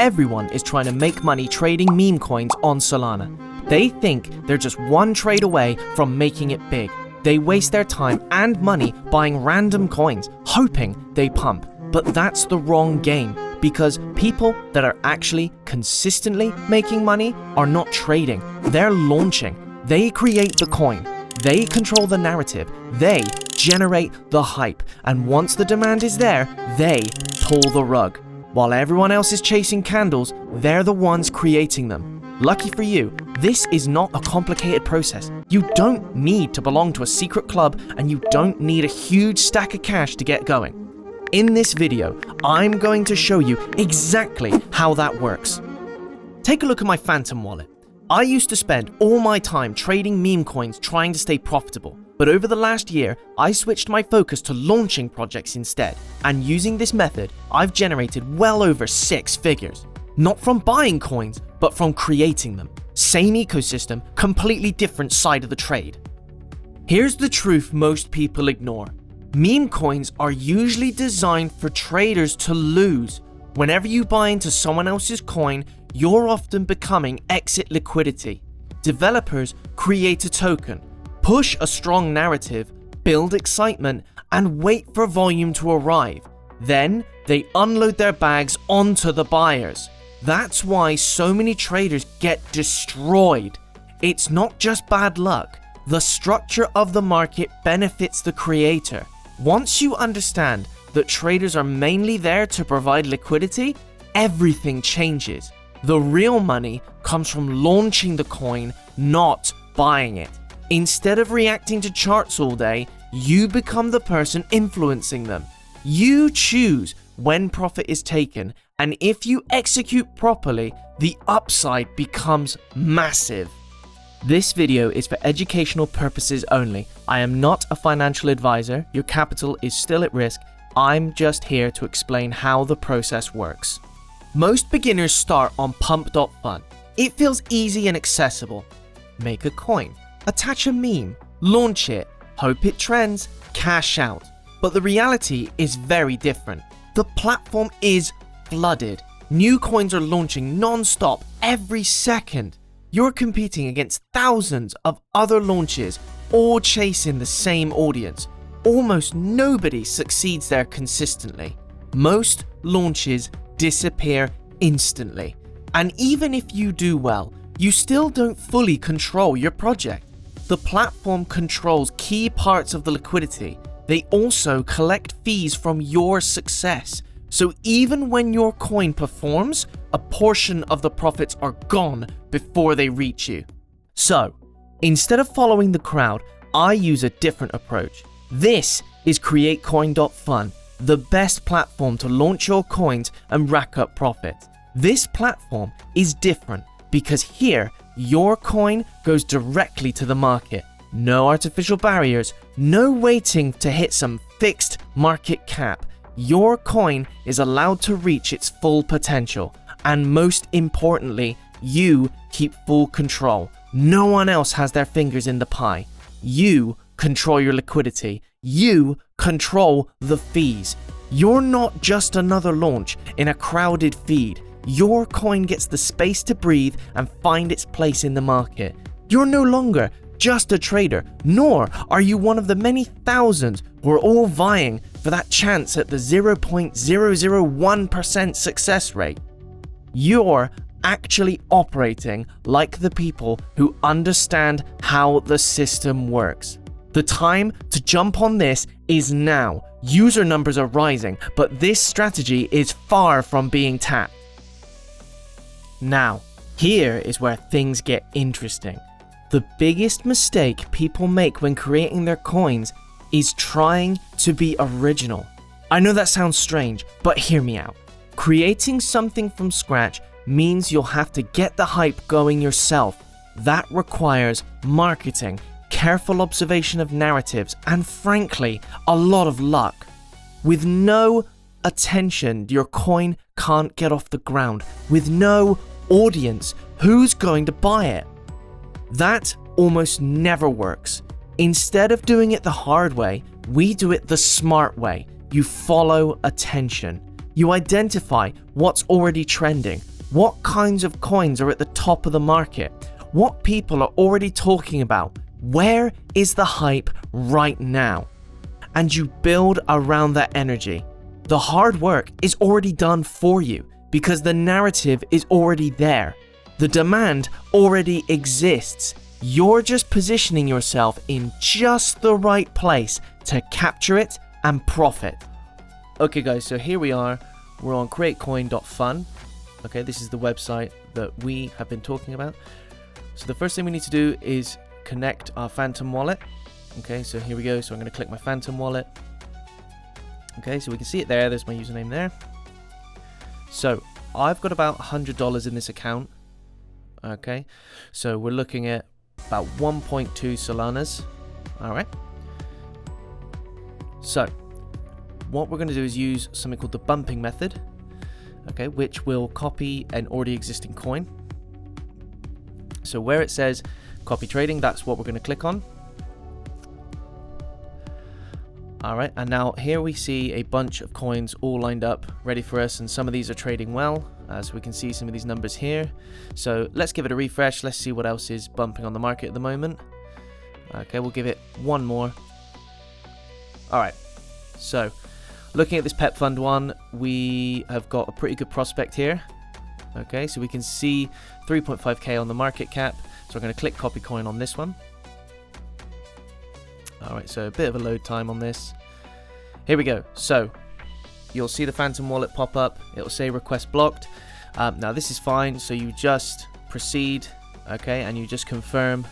Everyone is trying to make money trading meme coins on Solana. They think they're just one trade away from making it big. They waste their time and money buying random coins, hoping they pump. But that's the wrong game, because people that are actually consistently making money are not trading. They're launching. They create the coin. They control the narrative. They generate the hype. And once the demand is there, they pull the rug. While everyone else is chasing candles, they're the ones creating them. Lucky for you, this is not a complicated process. You don't need to belong to a secret club, and you don't need a huge stack of cash to get going. In this video, I'm going to show you exactly how that works. Take a look at my Phantom wallet. I used to spend all my time trading meme coins trying to stay profitable, but over the last year, I switched my focus to launching projects instead, and using this method, I've generated well over 6 figures. Not from buying coins, but from creating them. Same ecosystem, completely different side of the trade. Here's the truth most people ignore. Meme coins are usually designed for traders to lose. Whenever you buy into someone else's coin, you're often becoming exit liquidity. Developers create a token, push a strong narrative, build excitement, and wait for volume to arrive. Then they unload their bags onto the buyers. That's why so many traders get destroyed. It's not just bad luck. The structure of the market benefits the creator. Once you understand that traders are mainly there to provide liquidity, everything changes. The real money comes from launching the coin, not buying it. Instead of reacting to charts all day, you become the person influencing them. You choose when profit is taken, and if you execute properly, the upside becomes massive. This video is for educational purposes only. I am not a financial advisor. Your capital is still at risk. I'm just here to explain how the process works. Most beginners start on pump.fun. It feels easy and accessible. Make a coin, attach a meme, launch it, hope it trends, cash out. But the reality is very different. The platform is flooded. New coins are launching non-stop every second. You're competing against thousands of other launches, all chasing the same audience. Almost nobody succeeds there consistently. Most launches disappear instantly. And even if you do well, you still don't fully control your project. The platform controls key parts of the liquidity. They also collect fees from your success. So even when your coin performs, a portion of the profits are gone before they reach you. So, instead of following the crowd, I use a different approach. This is CreateCoin.fun, the best platform to launch your coins and rack up profits. This platform is different because here, your coin goes directly to the market. No artificial barriers, no waiting to hit some fixed market cap. Your coin is allowed to reach its full potential. And most importantly, you keep full control. No one else has their fingers in the pie. You control your liquidity. You control the fees. You're not just another launch in a crowded feed. Your coin gets the space to breathe and find its place in the market. You're no longer just a trader, nor are you one of the many thousands who are all vying for that chance at the 0.001% success rate. You're actually operating like the people who understand how the system works. The time to jump on this is now. User numbers are rising, but this strategy is far from being tapped. Now, here is where things get interesting. The biggest mistake people make when creating their coins is trying to be original. I know that sounds strange, but hear me out. Creating something from scratch means you'll have to get the hype going yourself. That requires marketing, careful observation of narratives, and frankly, a lot of luck. With no attention, your coin can't get off the ground. With no audience, who's going to buy it? That almost never works. Instead of doing it the hard way, we do it the smart way. You follow attention. You identify what's already trending, what kinds of coins are at the top of the market, what people are already talking about, where is the hype right now, and you build around that energy. The hard work is already done for you because the narrative is already there. The demand already exists. You're just positioning yourself in just the right place to capture it and profit. Okay guys, so here we are. We're on createcoin.fun. Okay, this is the website that we have been talking about. So the first thing we need to do is connect our Phantom wallet. Okay, so here we go. So I'm going to click my Phantom wallet. Okay, so we can see it there. There's my username there. So I've got about $100 in this account. Okay, so we're looking at about 1.2 Solanas. All right. So what we're going to do is use something called the bumping method, okay, which will copy an already existing coin. So where it says copy trading, that's what we're going to click on. All right, and now here we see a bunch of coins all lined up ready for us, and some of these are trading well, as we can see some of these numbers here. So let's give it a refresh. Let's see what else is bumping on the market at the moment. Okay, we'll give it one more. All right, so looking at this Pep Fund one, we have got a pretty good prospect here. Okay, so we can see 3.5k on the market cap. So we're going to click copy coin on this one. Alright, so a bit of a load time on this. Here we go. So you'll see the Phantom wallet pop up. It'll say request blocked. Now this is fine. So you just proceed, okay, and you just confirm.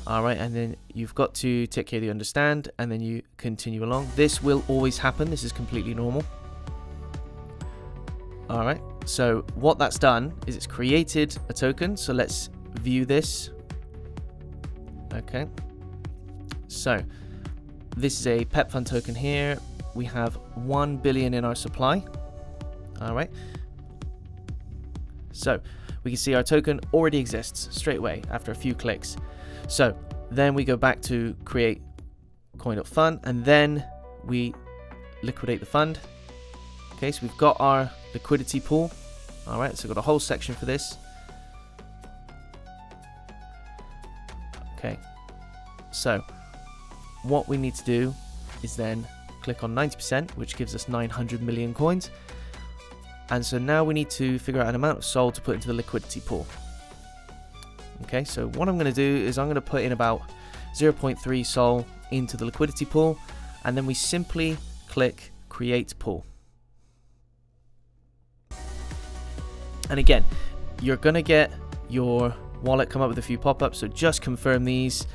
Alright, and then you've got to tick here, you understand, and then you continue along. This will always happen. This is completely normal. Alright, so what that's done is it's created a token. So let's view this. Okay. So this is a Pep Fund token here. We have 1 billion in our supply. All right. So we can see our token already exists straight away after a few clicks. So then we go back to create coin.fun and then we liquidate the fund. Okay, so we've got our liquidity pool. All right, so we've got a whole section for this. Okay, so what we need to do is then click on 90%, which gives us 900 million coins. And so now we need to figure out an amount of SOL to put into the liquidity pool. Okay, so what I'm going to do is I'm going to put in about 0.3 SOL into the liquidity pool, and then we simply click create pool. And again, you're going to get your wallet come up with a few pop-ups, so just confirm these.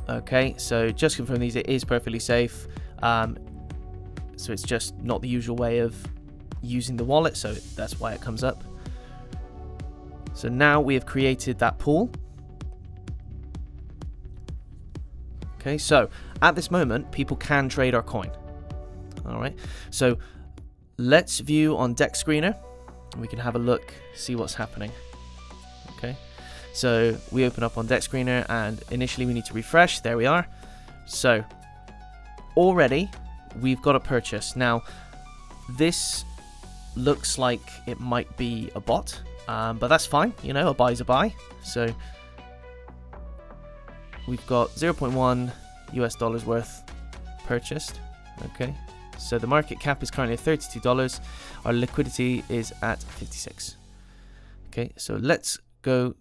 Okay, so just confirm these. It is perfectly safe. So it's just not the usual way of using the wallet, so that's why it comes up. So now we have created that pool. Okay, so at this moment, people can trade our coin. All right, so let's view on Dex Screener. We can have a look, see what's happening. Okay. So we open up on Dex Screener and initially we need to refresh. There we are. So already we've got a purchase. Now this looks like it might be a bot, but that's fine. You know, a buy is a buy. So we've got 0.1 US dollars worth purchased. Okay. So the market cap is currently at $32. Our liquidity is at 56. Okay. So let's go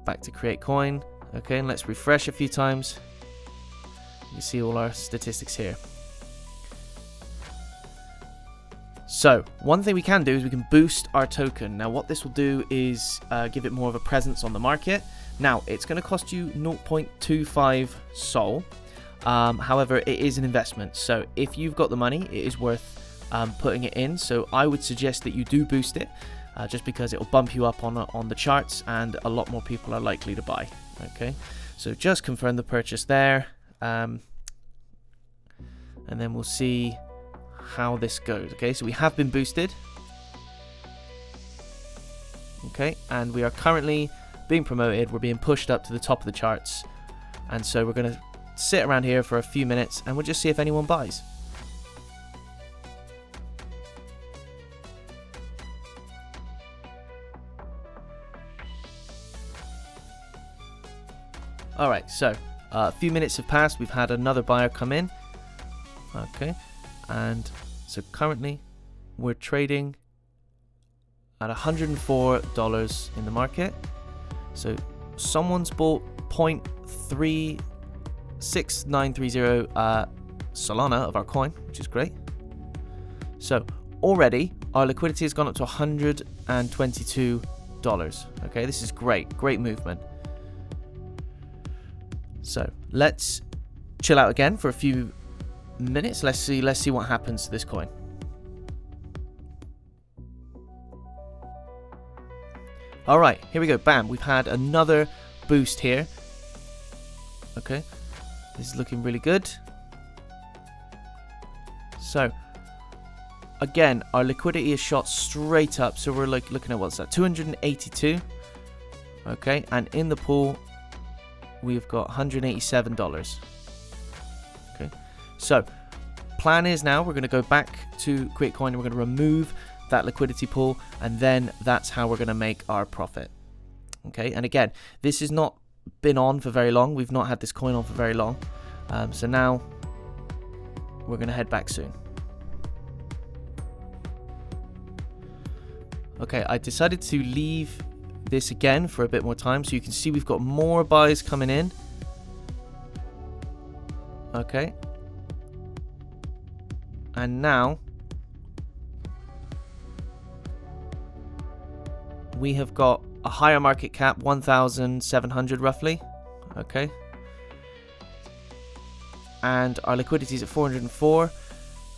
back to create coin. Okay, and let's refresh a few times. You see all our statistics here. So one thing we can do is we can boost our token. Now what this will do is give it more of a presence on the market. Now it's going to cost you 0.25 SOL. However, it is an investment, so if you've got the money, it is worth putting it in. So I would suggest that you do boost it. Just because it will bump you up on the charts and a lot more people are likely to buy. Okay, so just confirm the purchase there, and then we'll see how this goes. Okay, so we have been boosted. Okay, and we are currently being promoted. We're being pushed up to the top of the charts, and so we're going to sit around here for a few minutes and we'll just see if anyone buys. Alright, so a few minutes have passed. We've had another buyer come in. Okay, and so currently we're trading at $104 in the market. So someone's bought 0.36930 Solana of our coin, which is great. So already our liquidity has gone up to $122. Okay, this is great movement. So let's chill out again for a few minutes. Let's see what happens to this coin. Alright, here we go. Bam, we've had another boost here. Okay, this is looking really good. So again, our liquidity is shot straight up. So we're like looking at what's that, 282. Okay, and in the pool we've got $187. Okay, so plan is now we're going to go back to Create Coin and we're going to remove that liquidity pool, and then that's how we're going to make our profit. Okay, and again, this has not been on for very long. We've not had this coin on for very long. So now we're going to head back soon. Okay, I decided to leave this again for a bit more time, so you can see we've got more buys coming in. Okay, and now we have got a higher market cap, 1,700 roughly. Okay, and our liquidity is at 404,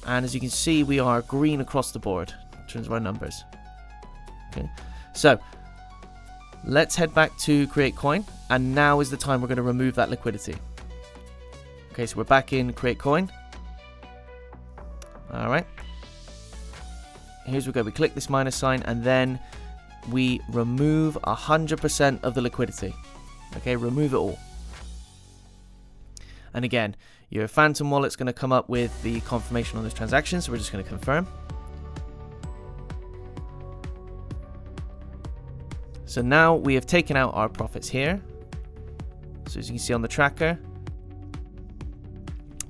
and as you can see we are green across the board in terms of our numbers. Okay, so let's head back to Create Coin, and now is the time we're going to remove that liquidity. Okay, so we're back in Create Coin. Alright, here's we go. We click this minus sign and then we remove 100% of the liquidity. Okay, remove it all. And again, your Phantom wallet's going to come up with the confirmation on this transaction, so we're just going to confirm. So now we have taken out our profits here. So as you can see on the tracker,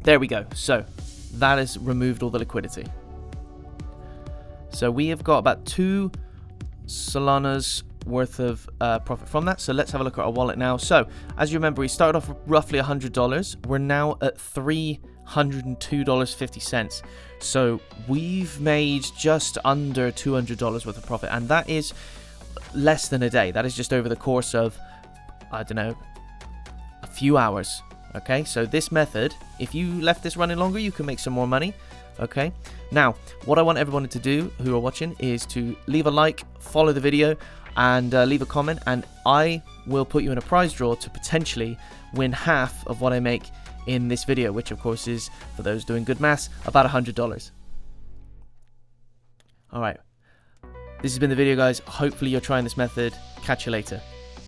there we go. So that has removed all the liquidity. So we have got about 2 Solana's worth of profit from that. So let's have a look at our wallet now. So as you remember, we started off with roughly $100. We're now at $302.50. So we've made just under $200 worth of profit, and that is less than a day. That is just over the course of, I don't know, a few hours. Okay, so this method, if you left this running longer, you can make some more money. Okay, now what I want everyone to do who are watching is to leave a like, follow the video, and leave a comment, and I will put you in a prize draw to potentially win half of what I make in this video, which of course is, for those doing good maths, about $100. Alright, this has been the video, guys. Hopefully you're trying this method. Catch you later.